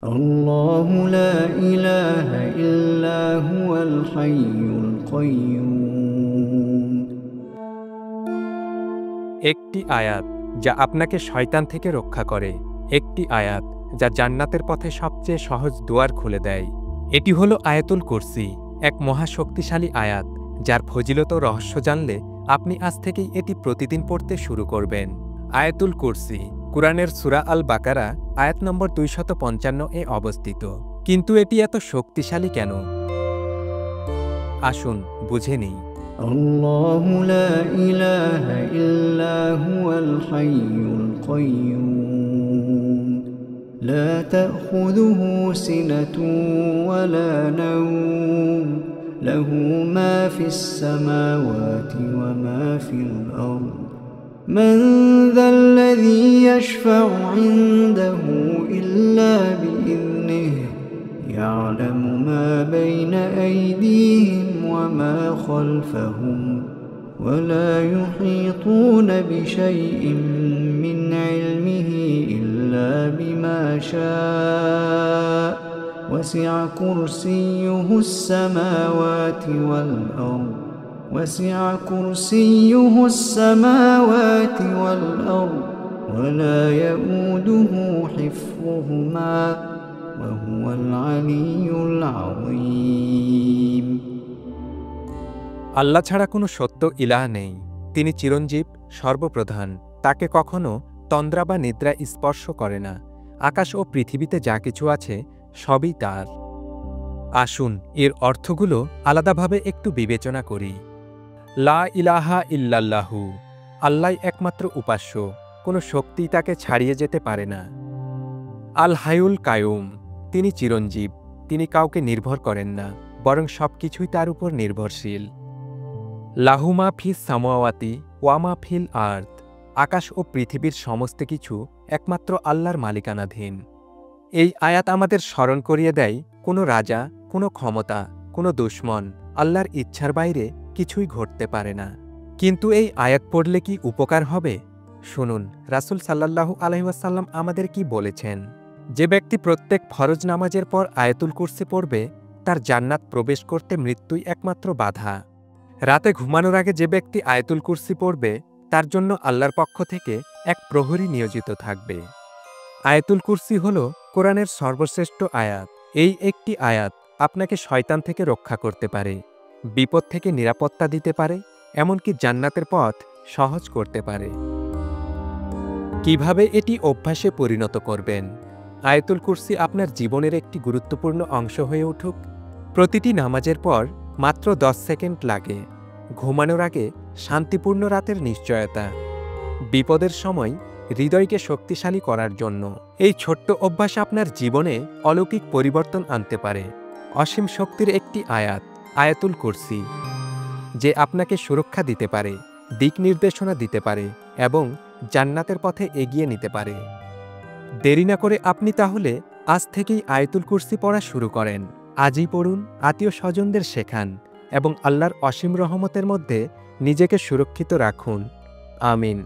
الله لا إله إلا هو الحي القيوم। একটি আয়াত যা আপনাকে শয়তান থেকে রক্ষা করে, একটি আয়াত যা জান্নাতের পথে সবচেয়ে সহজ দুয়ার খুলে দেয়। এটি হলো আয়াতুল কুরসি, এক মহাশক্তিশালী আয়াত যার ফজিলত ও রহস্য জানলে আপনি আজ থেকেই এটি প্রতিদিন পড়তে শুরু করবেন। আয়াতুল কুরসি কুরআনের সূরা আল বাকারা আয়াত নম্বর 255 এ অবস্থিত। কিন্তু এটি এত শক্তিশালী কেন? আসুন বুঝে নিই। الله لا إله إلا هو الحي القيوم لا تأخذه سنة ولا نوم له ما في السماوات وما في الأرض من ذا الذي يشفع عنده إلا بإذنه يعلم ما بين أيديهم وما خلفهم ولا يحيطون بشيء من علمه إلا بما شاء وسع كرسيه السماوات والأرض ولا يؤوده حفظهما وهو العلي العظيم। আল্লাহ ছাড়া কোনো সত্য ইলাহ নেই। তিনি চিরঞ্জীব, সর্বপ্রধান। তাকে কখনো তন্দ্রা বা নিদ্রা স্পর্শ করে না। আকাশ ও পৃথিবীতে যা কিছু আছে সবই তার। আসুন এর অর্থগুলো আলাদাভাবে একটু বিবেচনা করি। লা ইলাহা ইল্লাল্লাহু, আল্লাহ একমাত্র উপাস্য, কোনো শক্তি তাকে ছাড়িয়ে যেতে পারে না। আল হায়ুল কায়ুম, তিনি চিরঞ্জীব, তিনি কাউকে নির্ভর করেন না, বরং সবকিছুই তার উপর নির্ভরশীল। লাহুমা ফিস সামাওয়াতি ওয়ামা ফিল আর্থ, আকাশ ও পৃথিবীর সমস্ত কিছু একমাত্র আল্লাহর মালিকানাধীন। এই আয়াত আমাদের স্মরণ করিয়ে দেয় কোনো রাজা, কোনো ক্ষমতা, কোনো দুশমন আল্লাহর ইচ্ছার বাইরে কিছুই ঘটতে পারে না। কিন্তু এই আয়াত পড়লে কি উপকার হবে? শুনুন রাসূল সাল্লাল্লাহু আলাইহি ওয়াসাল্লাম আমাদের কি বলেছেন। যে ব্যক্তি প্রত্যেক ফরজ নামাজের পর আয়াতুল কুরসি পড়বে তার জান্নাত প্রবেশ করতে মৃত্যুই একমাত্র বাধা। রাতে ঘুমানোর আগে যে ব্যক্তি আয়াতুল কুরসি পড়বে তার জন্য আল্লাহর পক্ষ থেকে এক প্রহরী নিয়োজিত থাকবে। আয়াতুল কুরসি হল কোরআনের সর্বশ্রেষ্ঠ আয়াত। এই একটি আয়াত আপনাকে শয়তান থেকে রক্ষা করতে পারে, বিপদ থেকে নিরাপত্তা দিতে পারে, এমনকি জান্নাতের পথ সহজ করতে পারে। কিভাবে এটি অভ্যাসে পরিণত করবেন? আয়াতুল কুরসি আপনার জীবনের একটি গুরুত্বপূর্ণ অংশ হয়ে উঠুক। প্রতিটি নামাজের পর মাত্র 10 সেকেন্ড লাগে। ঘুমানোর আগে শান্তিপূর্ণ রাতের নিশ্চয়তা, বিপদের সময় হৃদয়কে শক্তিশালী করার জন্য। এই ছোট্ট অভ্যাস আপনার জীবনে অলৌকিক পরিবর্তন আনতে পারে। অসীম শক্তির একটি আয়াত আয়াতুল কুরসি, যে আপনাকে সুরক্ষা দিতে পারে, দিক নির্দেশনা দিতে পারে এবং জান্নাতের পথে এগিয়ে নিতে পারে। দেরি না করে আপনি তাহলে আজ থেকেই আয়াতুল কুরসি পড়া শুরু করেন। আজই পড়ুন, আত্মীয় স্বজনদের শেখান এবং আল্লাহর অসীম রহমতের মধ্যে নিজেকে সুরক্ষিত রাখুন। আমিন।